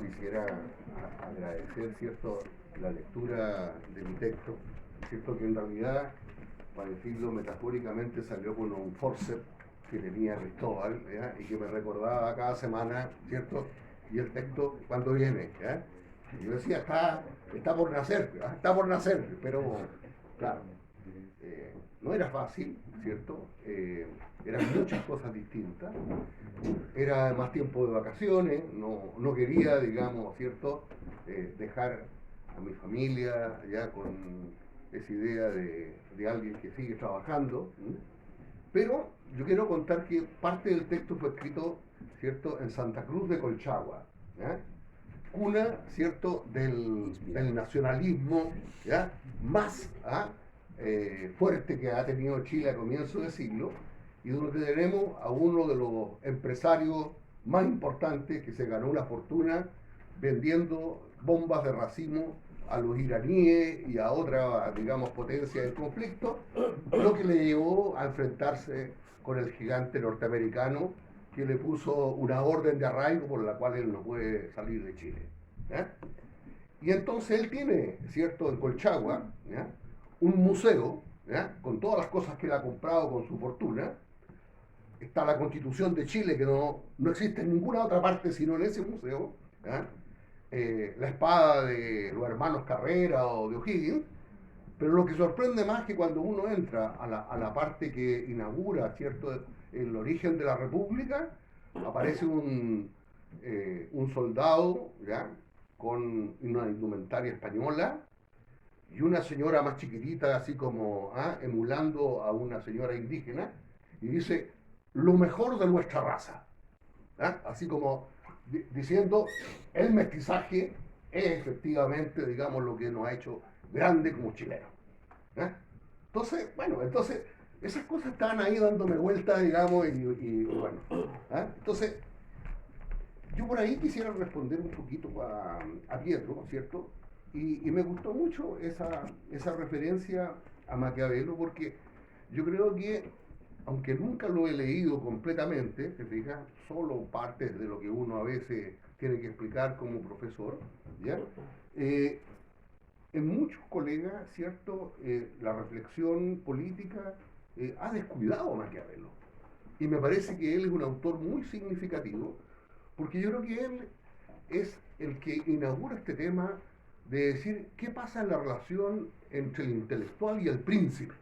quisiera agradecer, ¿cierto?, la lectura de mi texto, ¿cierto?, que en realidad, para decirlo metafóricamente, salió con un forceps que tenía Cristóbal, ¿ya?, y que me recordaba cada semana, ¿cierto?, y el texto cuando viene, ¿ya? Y yo decía, está por nacer, ¿ya?, está por nacer, pero claro, no era fácil, ¿cierto? Eran muchas cosas distintas, era más tiempo de vacaciones, no quería, digamos, ¿cierto?, dejar a mi familia ya con esa idea de alguien que sigue trabajando, ¿m? Pero yo quiero contar que parte del texto fue escrito, ¿cierto?, en Santa Cruz de Colchagua, ¿ya?, cuna, ¿cierto?, del nacionalismo, ¿ya?, más fuerte que ha tenido Chile a comienzo de siglo, y donde tenemos a uno de los empresarios más importantes que se ganó una fortuna vendiendo bombas de racimo a los iraníes y a otras, digamos, potencias en conflicto, lo que le llevó a enfrentarse con el gigante norteamericano que le puso una orden de arraigo por la cual él no puede salir de Chile, ¿ya? Y entonces él tiene, ¿cierto?, en Colchagua, ¿ya?, un museo, ¿ya?, con todas las cosas que él ha comprado con su fortuna. Está la Constitución de Chile, que no existe en ninguna otra parte sino en ese museo, ¿ya?, la espada de los hermanos Carrera o de O'Higgins. Pero lo que sorprende más es que cuando uno entra a la parte que inaugura, ¿cierto?, el origen de la República, aparece un soldado, ¿ya?, con una indumentaria española y una señora más chiquitita, así como emulando a una señora indígena, y dice, lo mejor de nuestra raza, ¿ya?, así como diciendo, el mestizaje es efectivamente, digamos, lo que nos ha hecho grande como chilenos, ¿ya? Entonces, bueno, esas cosas estaban ahí dándome vuelta, digamos, y bueno, ¿ya? Entonces, yo por ahí quisiera responder un poquito a Pietro, ¿cierto? Y me gustó mucho esa referencia a Maquiavelo, porque yo creo que, aunque nunca lo he leído completamente, te fijas, solo partes de lo que uno a veces tiene que explicar como profesor, ¿ya? En muchos colegas, ¿cierto?, la reflexión política ha descuidado a Maquiavelo. Y me parece que él es un autor muy significativo, porque yo creo que él es el que inaugura este tema de decir qué pasa en la relación entre el intelectual y el príncipe,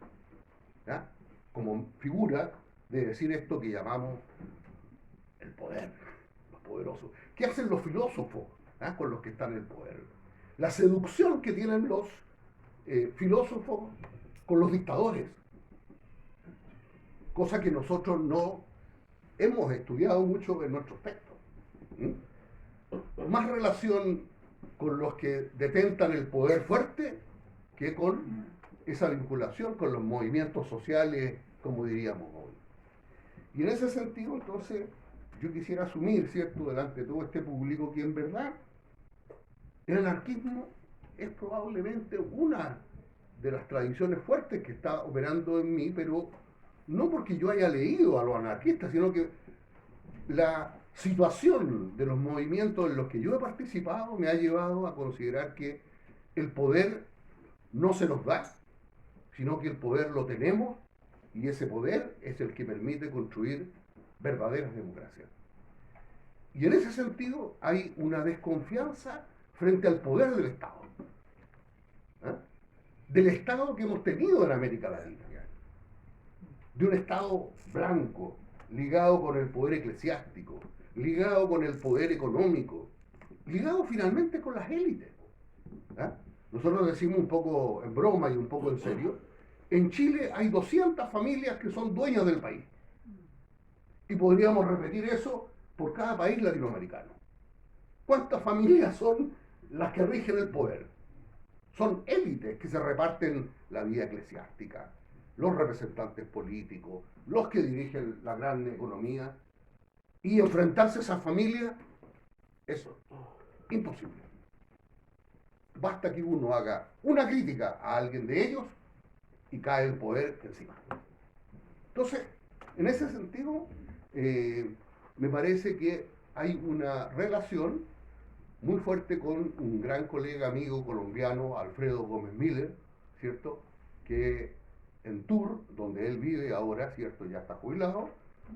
¿ya?, como figura de decir esto que llamamos el poder, los poderosos. ¿Qué hacen los filósofos con los que están en el poder? La seducción que tienen los filósofos con los dictadores, cosa que nosotros no hemos estudiado mucho en nuestros textos. Más relación con los que detentan el poder fuerte que con esa vinculación con los movimientos sociales, como diríamos hoy. Y en ese sentido, entonces, yo quisiera asumir, ¿cierto?, delante de todo este público, que en verdad el anarquismo es probablemente una de las tradiciones fuertes que está operando en mí, pero no porque yo haya leído a los anarquistas, sino que la situación de los movimientos en los que yo he participado me ha llevado a considerar que el poder no se nos da, sino que el poder lo tenemos, y ese poder es el que permite construir verdaderas democracias. Y en ese sentido hay una desconfianza frente al poder del Estado, ¿eh?, del Estado que hemos tenido en América Latina, de un Estado blanco, ligado con el poder eclesiástico, ligado con el poder económico, ligado finalmente con las élites, ¿eh? Nosotros decimos un poco en broma y un poco en serio, en Chile hay 200 familias que son dueñas del país. Y podríamos repetir eso por cada país latinoamericano. ¿Cuántas familias son las que rigen el poder? Son élites que se reparten la vida eclesiástica, los representantes políticos, los que dirigen la gran economía. Y enfrentarse a esas familias es imposible. Basta que uno haga una crítica a alguien de ellos y cae el poder encima. Entonces, en ese sentido, me parece que hay una relación muy fuerte con un gran colega amigo colombiano, Alfredo Gómez Miller, ¿cierto? Que en Tours, donde él vive ahora, ¿cierto? Ya está jubilado,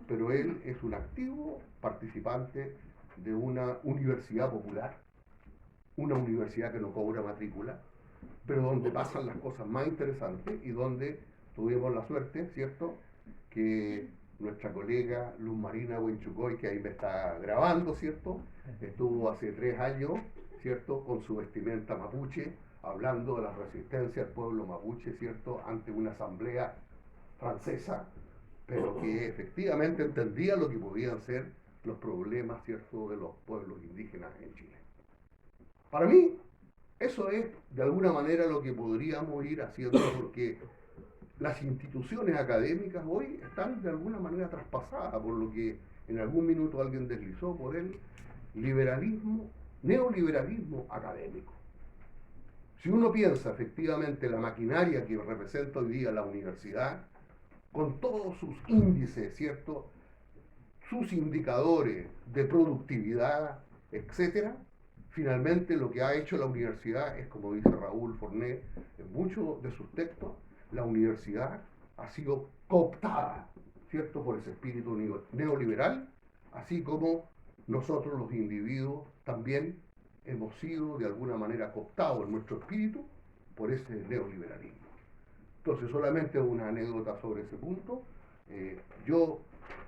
pero él es un activo participante de una universidad popular, una universidad que no cobra matrícula, pero donde pasan las cosas más interesantes y donde tuvimos la suerte, ¿cierto?, que nuestra colega Luz Marina Huenchucoy, que ahí me está grabando, ¿cierto?, estuvo hace 3 años, ¿cierto?, con su vestimenta mapuche, hablando de la resistencia del pueblo mapuche, ¿cierto?, ante una asamblea francesa, pero que efectivamente entendía lo que podían ser los problemas, ¿cierto?, de los pueblos indígenas en Chile. Para mí, eso es de alguna manera lo que podríamos ir haciendo, porque las instituciones académicas hoy están de alguna manera traspasadas por lo que en algún minuto alguien deslizó por el liberalismo, neoliberalismo académico. Si uno piensa efectivamente la maquinaria que representa hoy día la universidad, con todos sus índices, ¿cierto?, sus indicadores de productividad, etcétera, finalmente lo que ha hecho la universidad es, como dice Raúl Forné en muchos de sus textos, la universidad ha sido cooptada, ¿cierto?, por ese espíritu neoliberal, así como nosotros los individuos también hemos sido de alguna manera cooptados en nuestro espíritu por ese neoliberalismo. Entonces, solamente una anécdota sobre ese punto. Yo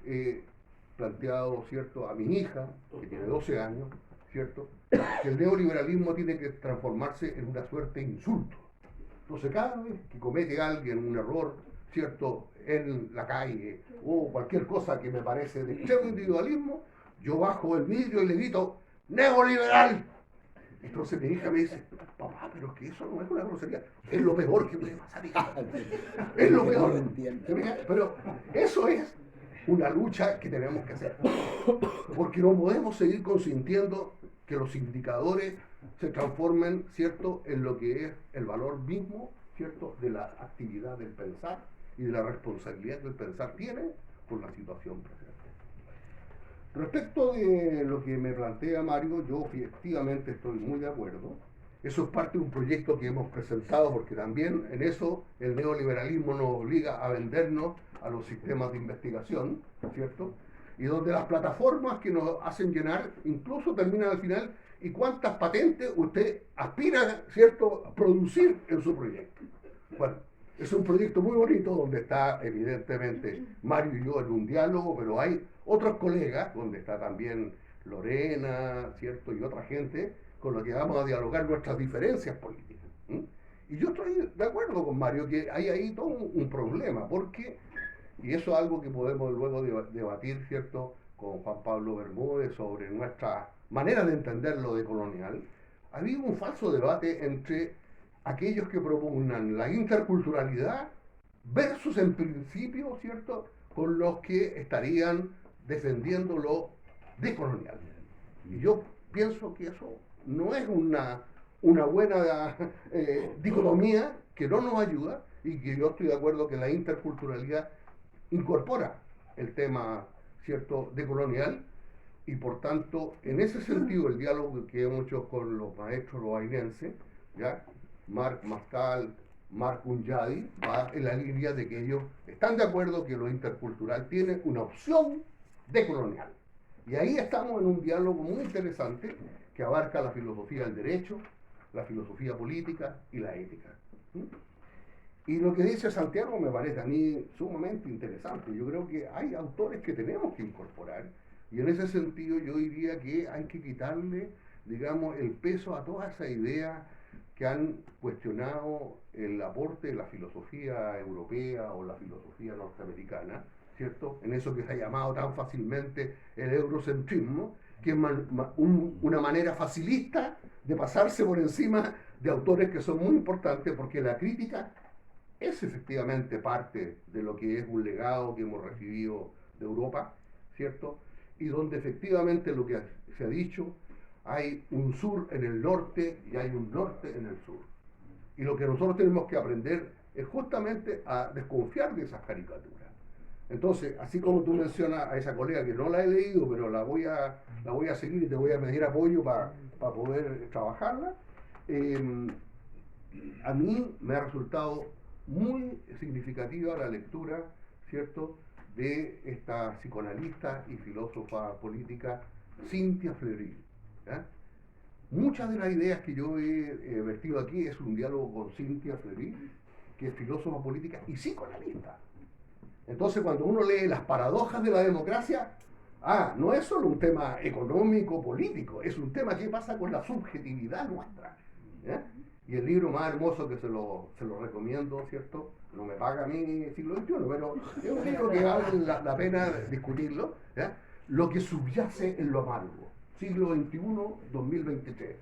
he planteado, ¿cierto?, a mi hija, que tiene 12 años, ¿cierto?, que el neoliberalismo tiene que transformarse en una suerte de insulto. Entonces, cada vez que comete alguien un error, ¿cierto?, en la calle o cualquier cosa que me parece de extremo individualismo, yo bajo el vidrio y le grito ¡neoliberal! Entonces mi hija me dice, papá, pero es que eso no es una grosería, es lo peor que puede pasar, hija. Es lo peor. Pero eso es una lucha que tenemos que hacer, porque no podemos seguir consintiendo que los indicadores se transformen, ¿cierto?, en lo que es el valor mismo, ¿cierto?, de la actividad del pensar y de la responsabilidad que el pensar tiene por la situación presente. Respecto de lo que me plantea Mario, yo efectivamente estoy muy de acuerdo. Eso es parte de un proyecto que hemos presentado, porque también en eso el neoliberalismo nos obliga a vendernos a los sistemas de investigación, ¿cierto? Y donde las plataformas que nos hacen llenar incluso terminan al final, ¿y cuántas patentes usted aspira, ¿cierto?, a producir en su proyecto? Bueno, es un proyecto muy bonito donde está evidentemente Mario y yo en un diálogo, pero hay otros colegas, donde está también Lorena, ¿cierto?, y otra gente con la que vamos a dialogar nuestras diferencias políticas. Y yo estoy de acuerdo con Mario que hay ahí todo un problema, porque, y eso es algo que podemos luego debatir, ¿cierto?, con Juan Pablo Bermúdez sobre nuestra manera de entender lo de colonial, ha habido un falso debate entre aquellos que propugnan la interculturalidad versus en principio, ¿cierto?, con los que estarían defendiendo lo decolonial. Y yo pienso que eso no es una buena dicotomía, que no nos ayuda, y que yo estoy de acuerdo que la interculturalidad incorpora el tema, ¿cierto?, decolonial, y por tanto, en ese sentido, el diálogo que hemos hecho con los maestros loainenses, ¿ya?, Marc Mastal, Marc Unyadi, va en la línea de que ellos están de acuerdo que lo intercultural tiene una opción decolonial. Y ahí estamos en un diálogo muy interesante que abarca la filosofía del derecho, la filosofía política y la ética. Y lo que dice Santiago me parece a mí sumamente interesante. Yo creo que hay autores que tenemos que incorporar, y en ese sentido yo diría que hay que quitarle, digamos, el peso a toda esa idea que han cuestionado el aporte de la filosofía europea o la filosofía norteamericana, ¿cierto?, en eso que se ha llamado tan fácilmente el eurocentrismo, que es una manera facilista de pasarse por encima de autores que son muy importantes, porque la crítica es efectivamente parte de lo que es un legado que hemos recibido de Europa, ¿cierto?, y donde efectivamente lo que se ha dicho, hay un sur en el norte y hay un norte en el sur. Y lo que nosotros tenemos que aprender es justamente a desconfiar de esas caricaturas, Entonces, así como tú mencionas a esa colega que no la he leído, pero la voy a seguir y te voy a pedir apoyo para poder trabajarla, eh, a mí me ha resultado muy significativa la lectura, ¿cierto?, de esta psicoanalista y filósofa política Cynthia Fleury. ¿Ya? Muchas de las ideas que yo he vertido aquí es un diálogo con Cynthia Fleury, que es filósofa política y psicoanalista. Entonces, cuando uno lee las paradojas de la democracia, no es solo un tema económico, político, es un tema que pasa con la subjetividad nuestra. ¿Eh? Y el libro más hermoso que se lo recomiendo, ¿cierto? No me paga a mí siglo XXI, pero es un libro que vale la pena discutirlo. ¿Eh? Lo que subyace en lo amargo, siglo XXI, 2023,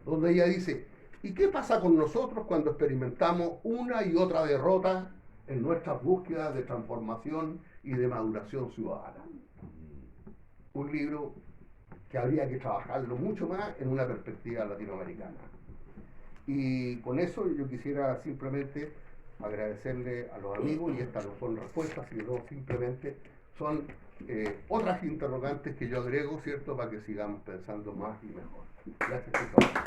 donde ella dice, ¿y qué pasa con nosotros cuando experimentamos una y otra derrota en nuestras búsquedas de transformación y de maduración ciudadana? Un libro que habría que trabajarlo mucho más en una perspectiva latinoamericana. Y con eso yo quisiera simplemente agradecerle a los amigos, y estas no son respuestas, sino simplemente son otras interrogantes que yo agrego, ¿cierto?, para que sigamos pensando más y mejor. Gracias, Cristóbal.